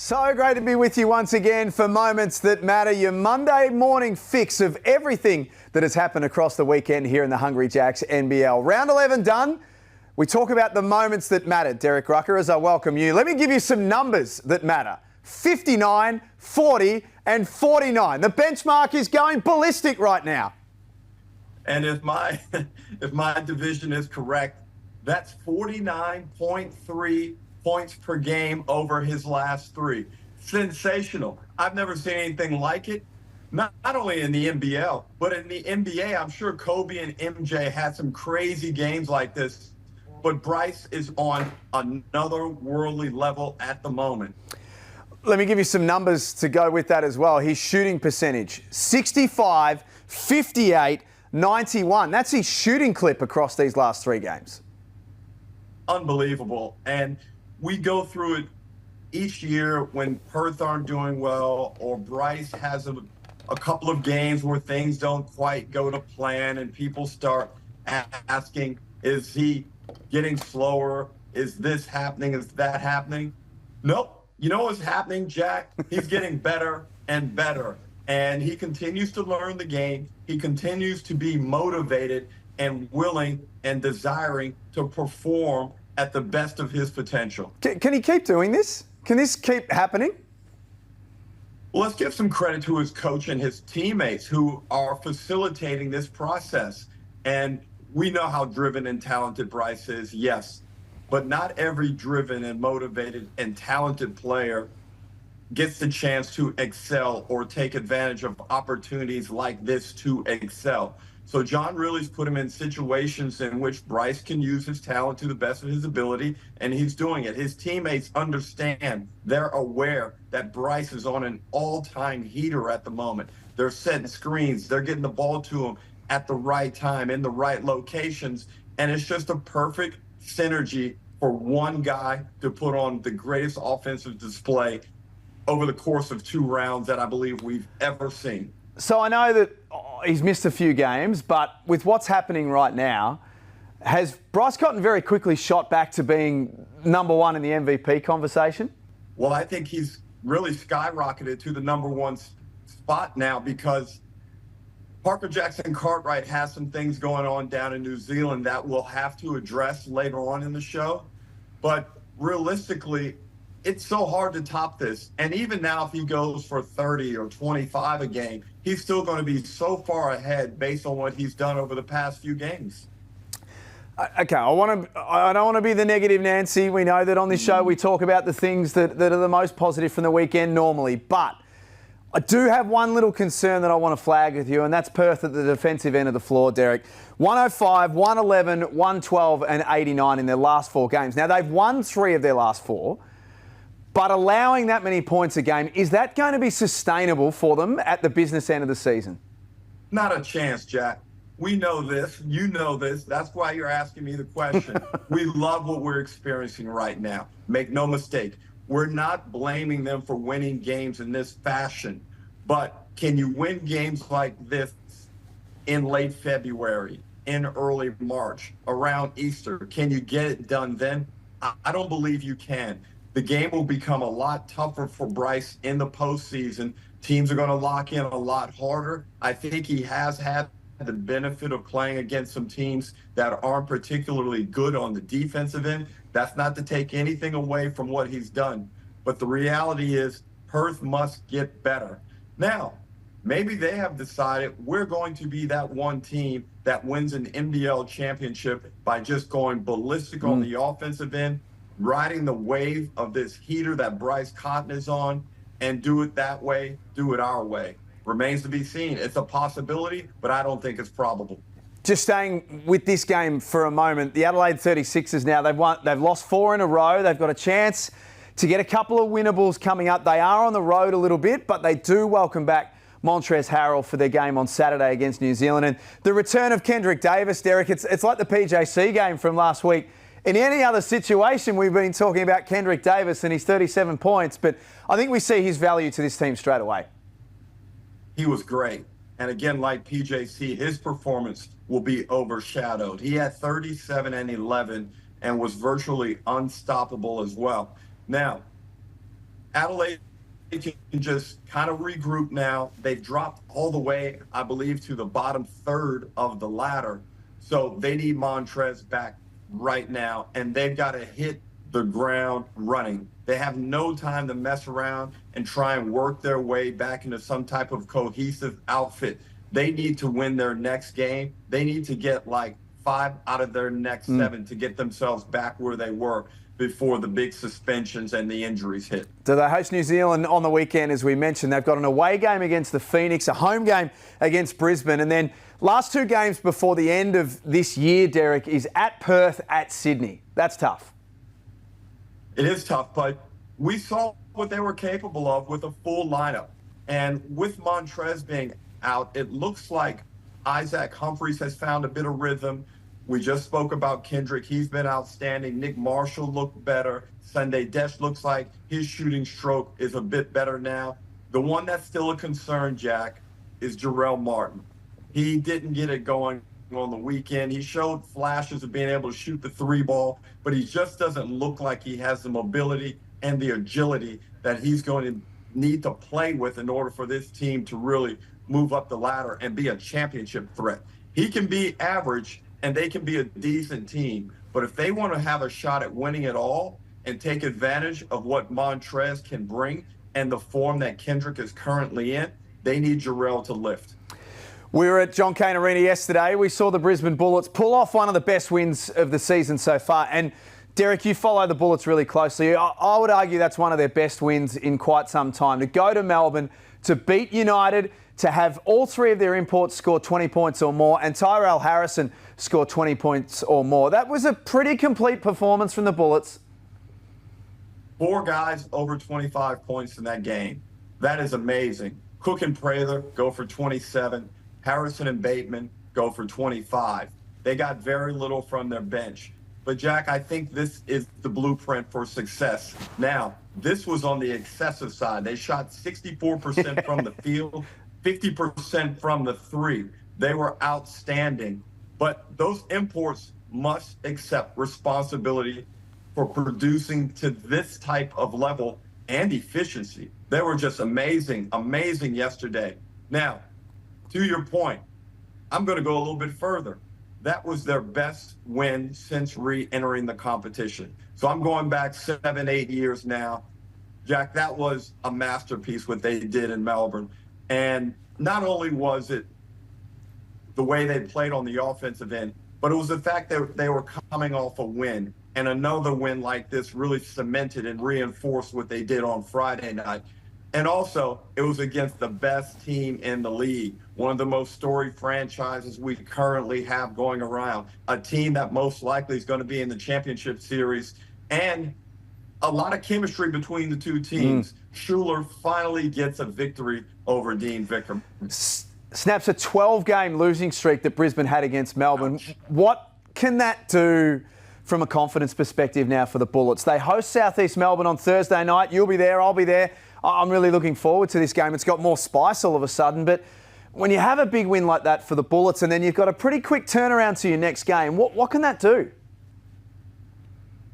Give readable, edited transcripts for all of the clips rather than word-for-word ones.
So great to be with you once again for Moments That Matter, your Monday morning fix of everything that has happened across the weekend here in the Hungry Jacks NBL. Round 11 done. We talk about the moments that matter. Derek Rucker, as I welcome you. Let me give you some numbers that matter. 59, 40 and 49. The benchmark is going ballistic right now. And if my division is correct, that's 49.3 points per game over his last three. Sensational. I've never seen anything like it, not only in the NBL, but in the NBA. I'm sure Kobe and MJ had some crazy games like this, but Bryce is on another worldly level at the moment. Let me give you some numbers to go with that as well. His shooting percentage, 65, 58, 91. That's his shooting clip across these last three games. Unbelievable. And we go through it each year when Perth aren't doing well or Bryce has a couple of games where things don't quite go to plan and people start asking, is he getting slower? Is this happening? Is that happening? Nope. You know what's happening, Jack? He's getting better and better. And he continues to learn the game. He continues to be motivated and willing and desiring to perform at the best of his potential. Can he keep doing this? Can this keep happening? Well, let's give some credit to his coach and his teammates who are facilitating this process. And we know how driven and talented Bryce is, yes, but not every driven and motivated and talented player gets the chance to excel or take advantage of opportunities like this to excel. So John really's put him in situations in which Bryce can use his talent to the best of his ability, and he's doing it. His teammates understand. They're aware that Bryce is on an all-time heater at the moment. They're setting screens. They're getting the ball to him at the right time, in the right locations, and it's just a perfect synergy for one guy to put on the greatest offensive display over the course of 2 rounds that I believe we've ever seen. So I know that he's missed a few games, but with what's happening right now, has Bryce Cotton very quickly shot back to being number one in the MVP conversation? Well, I think he's really skyrocketed to the number one spot now because Parker Jackson Cartwright has some things going on down in New Zealand that we'll have to address later on in the show. But realistically, it's so hard to top this. And even now, if he goes for 30 or 25 a game, he's still going to be so far ahead based on what he's done over the past few games. Okay, I don't want to be the negative Nancy. We know that on this show we talk about the things that are the most positive from the weekend normally. But I do have one little concern that I want to flag with you, and that's Perth at the defensive end of the floor, Derek. 105, 111, 112 and 89 in their last 4 games. Now, they've won 3 of their last 4. But allowing that many points a game, is that going to be sustainable for them at the business end of the season? Not a chance, Jack. We know this. You know this. That's why you're asking me the question. We love what we're experiencing right now. Make no mistake. We're not blaming them for winning games in this fashion. But can you win games like this in late February, in early March, around Easter? Can you get it done then? I don't believe you can. The game will become a lot tougher for Bryce in the postseason. Teams are going to lock in a lot harder. I think he has had the benefit of playing against some teams that aren't particularly good on the defensive end. That's not to take anything away from what he's done. But the reality is Perth must get better. Now, maybe they have decided we're going to be that one team that wins an NBL championship by just going ballistic on the offensive end, riding the wave of this heater that Bryce Cotton is on, and do it that way, do it our way. Remains to be seen. It's a possibility, but I don't think it's probable. Just staying with this game for a moment, the Adelaide 36ers now, they've lost 4 in a row. They've got a chance to get a couple of winnables coming up. They are on the road a little bit, but they do welcome back Montrezl Harrell for their game on Saturday against New Zealand. And the return of Kendric Davis, Derek, it's like the PJC game from last week. In any other situation, we've been talking about Kendric Davis and his 37 points, but I think we see his value to this team straight away. He was great. And again, like PJC, his performance will be overshadowed. He had 37 and 11 and was virtually unstoppable as well. Now, Adelaide can just kind of regroup now. They've dropped all the way, I believe, to the bottom third of the ladder. So they need Montrez back right now, and they've got to hit the ground running. They have no time to mess around and try and work their way back into some type of cohesive outfit. They need to win their next game. They need to get like 5 out of their next 7 to get themselves back where they were before the big suspensions and the injuries hit. So they host New Zealand on the weekend, as we mentioned. They've got an away game against the Phoenix, a home game against Brisbane, and then last 2 games before the end of this year, Derek, is at Perth, at Sydney. That's tough. It is tough, but we saw what they were capable of with a full lineup. And with Montrez being out, it looks like Isaac Humphries has found a bit of rhythm. We just spoke about Kendrick. He's been outstanding. Nick Marshall looked better. Sunday Desh looks like his shooting stroke is a bit better now. The one that's still a concern, Jack, is Jarrell Martin. He didn't get it going on the weekend. He showed flashes of being able to shoot the 3 ball, but he just doesn't look like he has the mobility and the agility that he's going to need to play with in order for this team to really move up the ladder and be a championship threat. He can be average and they can be a decent team, but if they want to have a shot at winning it all and take advantage of what Montrez can bring and the form that Kendrick is currently in, they need Jarrell to lift. We were at John Cain Arena yesterday. We saw the Brisbane Bullets pull off one of the best wins of the season so far. And Derek, you follow the Bullets really closely. I would argue that's one of their best wins in quite some time. To go to Melbourne, to beat United, to have all 3 of their imports score 20 points or more, and Tyrell Harrison score 20 points or more. That was a pretty complete performance from the Bullets. 4 guys over 25 points in that game. That is amazing. Cook and Prather go for 27. Harrison and Bateman go for 25. They got very little from their bench. But, Jack, I think this is the blueprint for success. Now, this was on the excessive side. They shot 64% from the field, 50% from the 3. They were outstanding. But those imports must accept responsibility for producing to this type of level and efficiency. They were just amazing, amazing yesterday. Now, to your point, I'm going to go a little bit further. That was their best win since re-entering the competition. So I'm going back 7, 8 years now. Jack, that was a masterpiece what they did in Melbourne. And not only was it the way they played on the offensive end, but it was the fact that they were coming off a win. And another win like this really cemented and reinforced what they did on Friday night. And also, it was against the best team in the league, one of the most storied franchises we currently have going around, a team that most likely is going to be in the championship series, and a lot of chemistry between the 2 teams. Schuler finally gets a victory over Dean Vicker. Snaps a 12-game losing streak that Brisbane had against Melbourne. Ouch. What can that do from a confidence perspective now for the Bullets? They host South East Melbourne on Thursday night. You'll be there, I'll be there. I'm really looking forward to this game. It's got more spice all of a sudden, but when you have a big win like that for the Bullets and then you've got a pretty quick turnaround to your next game, what can that do?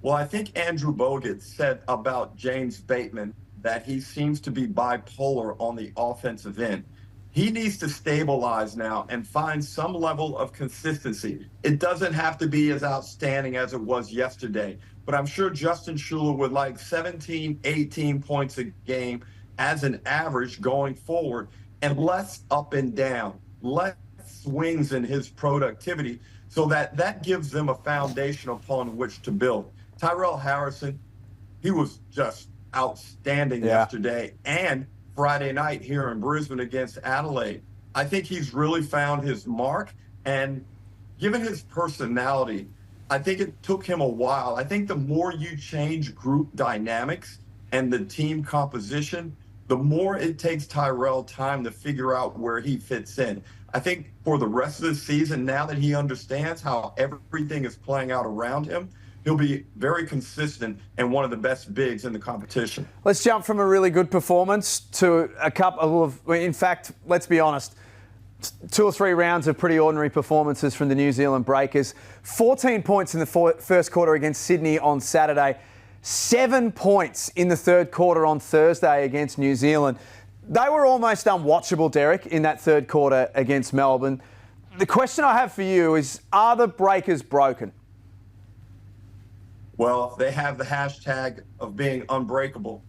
Well, I think Andrew Bogut said about James Bateman that he seems to be bipolar on the offensive end. He needs to stabilize now and find some level of consistency. It doesn't have to be as outstanding as it was yesterday, but I'm sure Justin Schuler would like 17, 18 points a game as an average going forward, and less up and down, less swings in his productivity, so that gives them a foundation upon which to build. Tyrell Harrison, he was just outstanding yesterday and Friday night here in Brisbane against Adelaide. I think he's really found his mark, and given his personality, I think it took him a while. I think the more you change group dynamics and the team composition, the more it takes Tyrell time to figure out where he fits in. I think for the rest of the season, now that he understands how everything is playing out around him, he'll be very consistent and one of the best bigs in the competition. Let's jump from a really good performance to a couple of, in fact, let's be honest, 2 or 3 rounds of pretty ordinary performances from the New Zealand Breakers. 14 points in the first quarter against Sydney on Saturday. 7 points in the third quarter on Thursday against New Zealand. They were almost unwatchable, Derek, in that third quarter against Melbourne. The question I have for you is, are the Breakers broken? Well, they have the hashtag of being unbreakable,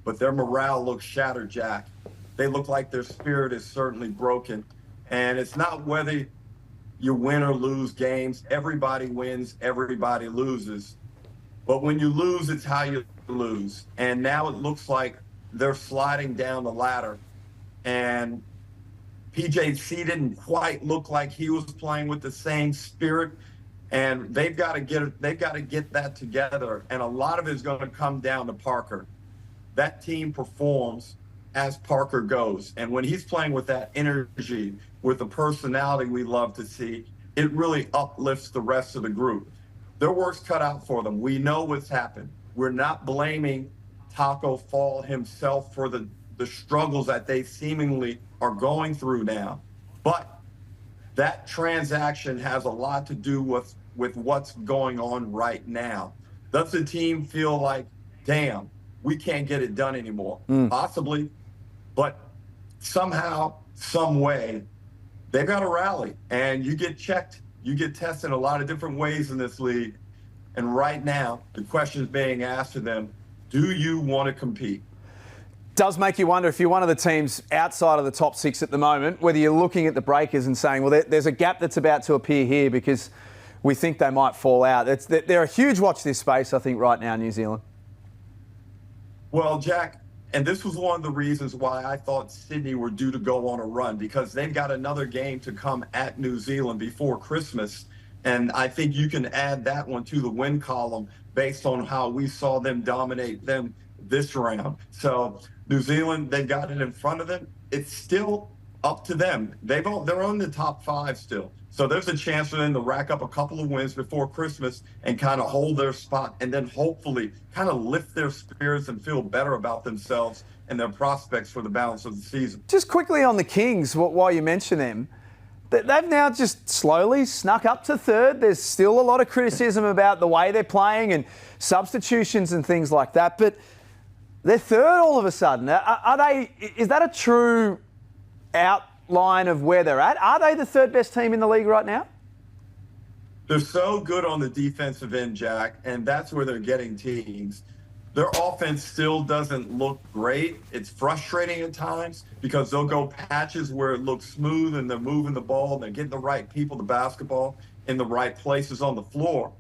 but their morale looks shattered, Jack. They look like their spirit is certainly broken. And it's not whether you win or lose games. Everybody wins, everybody loses. But when you lose, it's how you lose. And now it looks like they're sliding down the ladder. And PJC didn't quite look like he was playing with the same spirit. And they've got to get that together. And a lot of it is going to come down to Parker. That team performs as Parker goes. And when he's playing with that energy, with the personality we love to see, it really uplifts the rest of the group. Their work's cut out for them. We know what's happened. We're not blaming Taco Fall himself for the struggles that they seemingly are going through now. But that transaction has a lot to do with what's going on right now. Does the team feel like, damn, we can't get it done anymore? Possibly, but somehow, some way, they've got to rally. And you get checked, you get tested in a lot of different ways in this league. And right now, the question is being asked of them, do you want to compete? Does make you wonder if you're one of the teams outside of the top six at the moment, whether you're looking at the Breakers and saying, well, there's a gap that's about to appear here because we think they might fall out. They're a huge watch this space, I think, right now, New Zealand. Well, Jack, and this was one of the reasons why I thought Sydney were due to go on a run, because they've got another game to come at New Zealand before Christmas. And I think you can add that one to the win column based on how we saw them dominate them this round. So New Zealand, they've got it in front of them. It's still up to them. They're on the top five still. So there's a chance for them to rack up a couple of wins before Christmas and kind of hold their spot, and then hopefully kind of lift their spirits and feel better about themselves and their prospects for the balance of the season. Just quickly on the Kings, while you mention them, they've now just slowly snuck up to third. There's still a lot of criticism about the way they're playing and substitutions and things like that, but they're third all of a sudden. Is that a true outline of where they're at? Are they the third best team in the league right now? They're so good on the defensive end, Jack, and that's where they're getting teams. Their offense still doesn't look great. It's frustrating at times because they'll go patches where it looks smooth and they're moving the ball and they're getting the right people, the basketball, in the right places on the floor.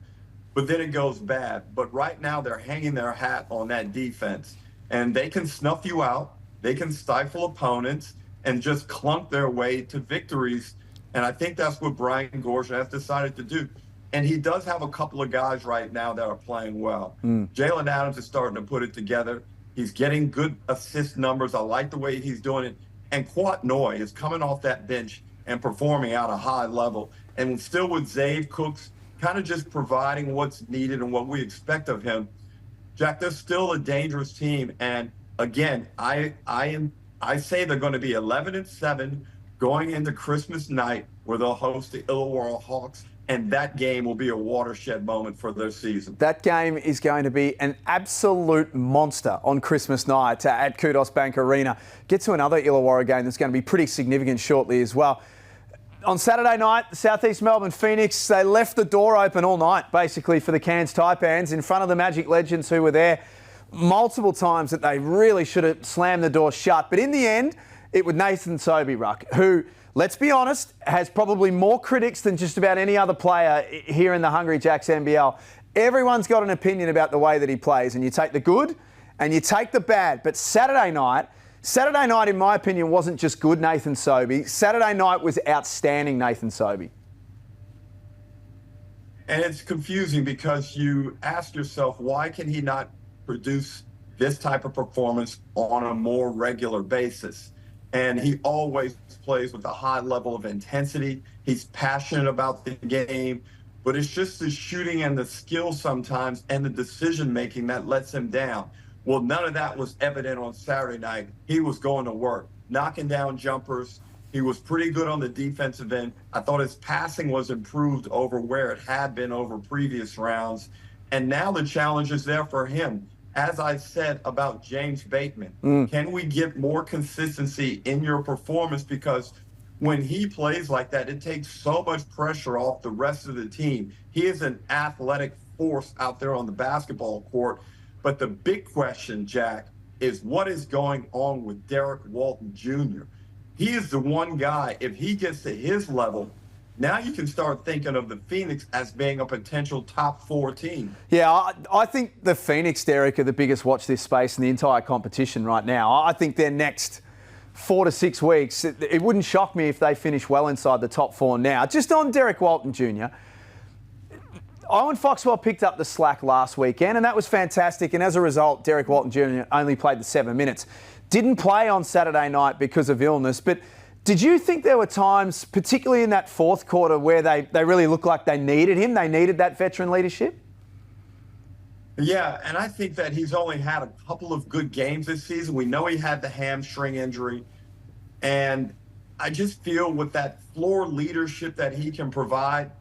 But then it goes bad. But right now they're hanging their hat on that defense. And they can snuff you out. They can stifle opponents and just clunk their way to victories. And I think that's what Brian Gorshin has decided to do. And he does have a couple of guys right now that are playing well. Jalen Adams is starting to put it together. He's getting good assist numbers. I like the way he's doing it. And Kwat Noy is coming off that bench and performing at a high level. And still with Zave Cooks kind of just providing what's needed and what we expect of him. Jack, they're still a dangerous team. And again, I say they're going to be 11-7 going into Christmas night, where they'll host the Illawarra Hawks. And that game will be a watershed moment for their season. That game is going to be an absolute monster on Christmas night at Kudos Bank Arena. Get to another Illawarra game that's going to be pretty significant shortly as well. On Saturday night, the South East Melbourne Phoenix, they left the door open all night, basically, for the Cairns Taipans in front of the Magic Legends who were there multiple times that they really should have slammed the door shut. But in the end, it was Nathan Sobey, Ruck, who, let's be honest, has probably more critics than just about any other player here in the Hungry Jacks NBL. Everyone's got an opinion about the way that he plays, and you take the good and you take the bad. But Saturday night, in my opinion, wasn't just good Nathan Sobey. Saturday night was outstanding Nathan Sobey. And it's confusing because you ask yourself, why can he not produce this type of performance on a more regular basis? And he always plays with a high level of intensity. He's passionate about the game, but it's just the shooting and the skill sometimes and the decision-making that lets him down. Well, none of that was evident on Saturday night. He was going to work, knocking down jumpers. He was pretty good on the defensive end. I thought his passing was improved over where it had been over previous rounds. And now the challenge is there for him. As I said about James Bateman, can we get more consistency in your performance? Because when he plays like that, it takes so much pressure off the rest of the team. He is an athletic force out there on the basketball court. But the big question, Jack, is what is going on with Derek Walton Jr.? He is the one guy, if he gets to his level, now you can start thinking of the Phoenix as being a potential top 4 team. Yeah, I think the Phoenix, Derek, are the biggest watch this space in the entire competition right now. I think their next 4 to 6 weeks, it wouldn't shock me if they finish well inside the top 4 now. Just on Derek Walton Jr., Owen Foxwell picked up the slack last weekend, and that was fantastic. And as a result, Derek Walton Jr. only played the 7 minutes. Didn't play on Saturday night because of illness, but did you think there were times, particularly in that fourth quarter, where they really looked like they needed him? They needed that veteran leadership? Yeah, and I think that he's only had a couple of good games this season. We know he had the hamstring injury. And I just feel with that floor leadership that he can provide,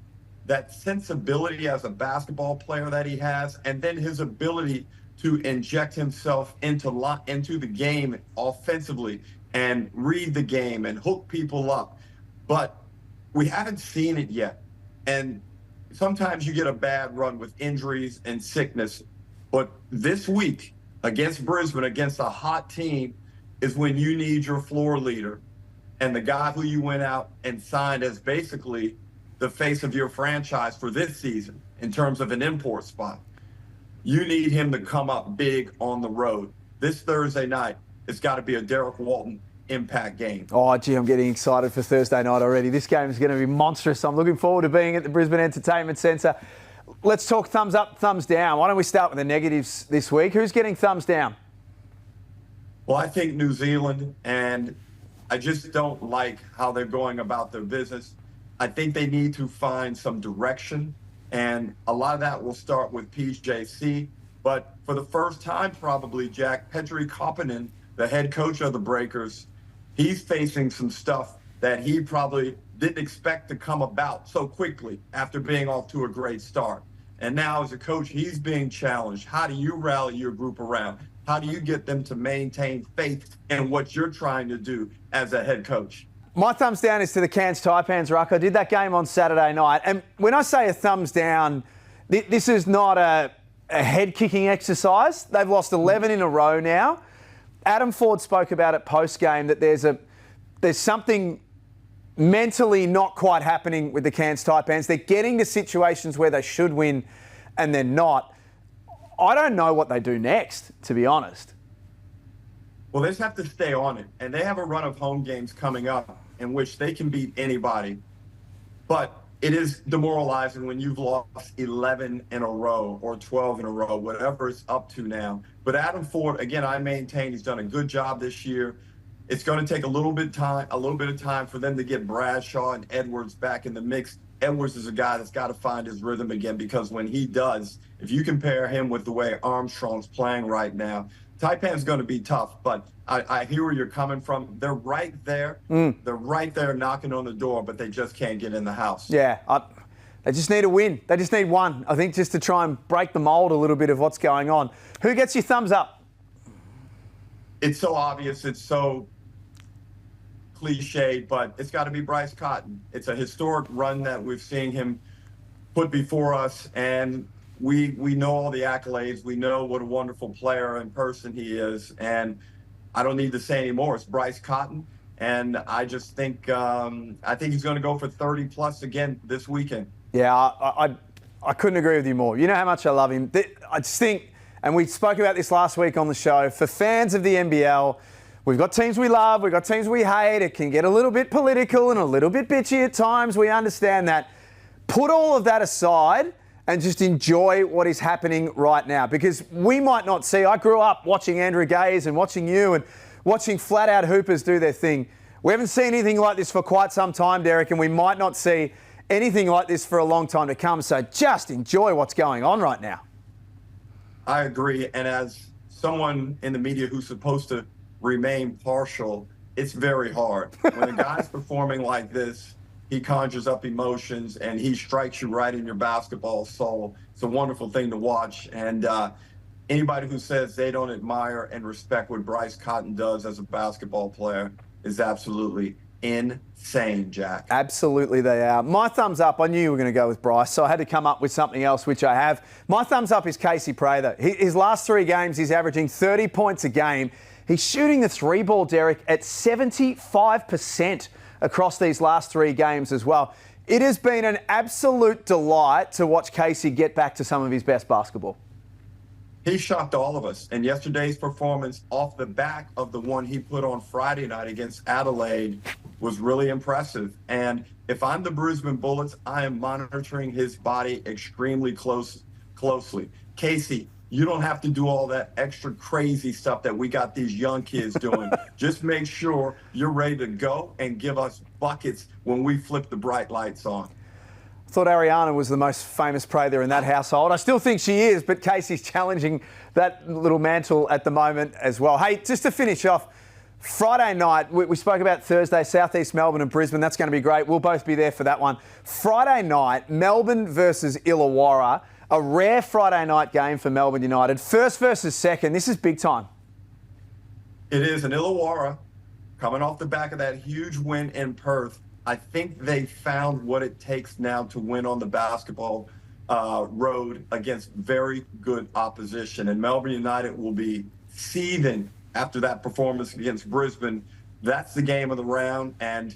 that sensibility as a basketball player that he has, and then his ability to inject himself into the game offensively and read the game and hook people up. But we haven't seen it yet. And sometimes you get a bad run with injuries and sickness. But this week against Brisbane, against a hot team, is when you need your floor leader. And the guy who you went out and signed as basically the face of your franchise for this season in terms of an import spot. You need him to come up big on the road. This Thursday night, it's got to be a Derek Walton impact game. Oh, gee, I'm getting excited for Thursday night already. This game is going to be monstrous. I'm looking forward to being at the Brisbane Entertainment Centre. Let's talk thumbs up, thumbs down. Why don't we start with the negatives this week? Who's getting thumbs down? Well, I think New Zealand, and I just don't like how they're going about their business. I think they need to find some direction, and a lot of that will start with PJC. But for the first time, probably, Jack, Kendric Davis, the head coach of the Breakers, he's facing some stuff that he probably didn't expect to come about so quickly after being off to a great start. And now as a coach, he's being challenged. How do you rally your group around? How do you get them to maintain faith in what you're trying to do as a head coach? My thumbs down is to the Cairns Taipans, Rucker. I did that game on Saturday night. And when I say a thumbs down, this is not a head-kicking exercise. They've lost 11 in a row now. Adam Ford spoke about it post-game that there's something mentally not quite happening with the Cairns Taipans. They're getting to situations where they should win and they're not. I don't know what they do next, to be honest. Well, they just have to stay on it. And they have a run of home games coming up in which they can beat anybody. But it is demoralizing when you've lost 11 in a row or 12 in a row, whatever it's up to now. But Adam Ford, again, I maintain he's done a good job this year. It's going to take a little bit of time for them to get Bradshaw and Edwards back in the mix. Edwards is a guy that's got to find his rhythm again, because when he does, if you compare him with the way Armstrong's playing right now, Taipan's going to be tough. But I hear where you're coming from. They're right there. They're right there knocking on the door, but they just can't get in the house. Yeah, they just need a win. They just need one, I think, just to try and break the mould a little bit of what's going on. Who gets your thumbs up? It's so obvious. It's so cliche, but it's got to be Bryce Cotton. It's a historic run that we've seen him put before us, and we know all the accolades. We know what a wonderful player and person he is, and I don't need to say anymore. It's Bryce Cotton, and I just think he's going to go for 30 plus again this weekend. Yeah, I couldn't agree with you more. You know how much I love him. I just think, and we spoke about this last week on the show, for fans of the NBL, we've got teams we love, we've got teams we hate. It can get a little bit political and a little bit bitchy at times. We understand that. Put all of that aside and just enjoy what is happening right now, because we might not see. I grew up watching Andrew Gaze and watching you and watching flat-out hoopers do their thing. We haven't seen anything like this for quite some time, Derek, and we might not see anything like this for a long time to come. So just enjoy what's going on right now. I agree. And as someone in the media who's supposed to remain partial, it's very hard. When a guy's performing like this, he conjures up emotions, and he strikes you right in your basketball soul. It's a wonderful thing to watch. And anybody who says they don't admire and respect what Bryce Cotton does as a basketball player is absolutely insane, Jack. Absolutely they are. My thumbs up, I knew you were going to go with Bryce, so I had to come up with something else, which I have. My thumbs up is Casey Prather. His last 3 games, he's averaging 30 points a game. He's shooting the 3-ball, Derek, at 75% across these last 3 games as well. It has been an absolute delight to watch Casey get back to some of his best basketball. He shocked all of us. And yesterday's performance off the back of the one he put on Friday night against Adelaide was really impressive. And if I'm the Brisbane Bullets, I am monitoring his body extremely closely. Casey, you don't have to do all that extra crazy stuff that we got these young kids doing. Just make sure you're ready to go and give us buckets when we flip the bright lights on. I thought Ariana was the most famous Prather in that household. I still think she is, but Casey's challenging that little mantle at the moment as well. Hey, just to finish off, Friday night, we spoke about Thursday, Southeast Melbourne and Brisbane. That's going to be great. We'll both be there for that one. Friday night, Melbourne versus Illawarra. A rare Friday night game for Melbourne United. First versus second. This is big time. It is. And Illawarra, coming off the back of that huge win in Perth, I think they found what it takes now to win on the basketball road against very good opposition. And Melbourne United will be seething after that performance against Brisbane. That's the game of the round. And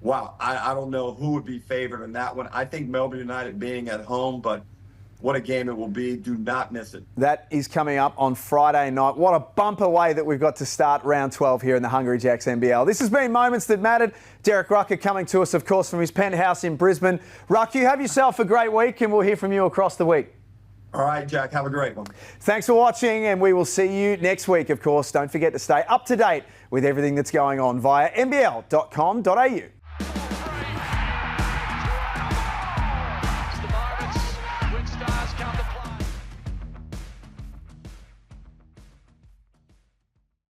wow, I don't know who would be favored in that one. I think Melbourne United being at home, but what a game it will be. Do not miss it. That is coming up on Friday night. What a bumper way that we've got to start round 12 here in the Hungry Jacks NBL. This has been Moments That Mattered. Derek Rucker coming to us, of course, from his penthouse in Brisbane. Ruck, you have yourself a great week, and we'll hear from you across the week. All right, Jack. Have a great one. Thanks for watching, and we will see you next week, of course. Don't forget to stay up to date with everything that's going on via nbl.com.au.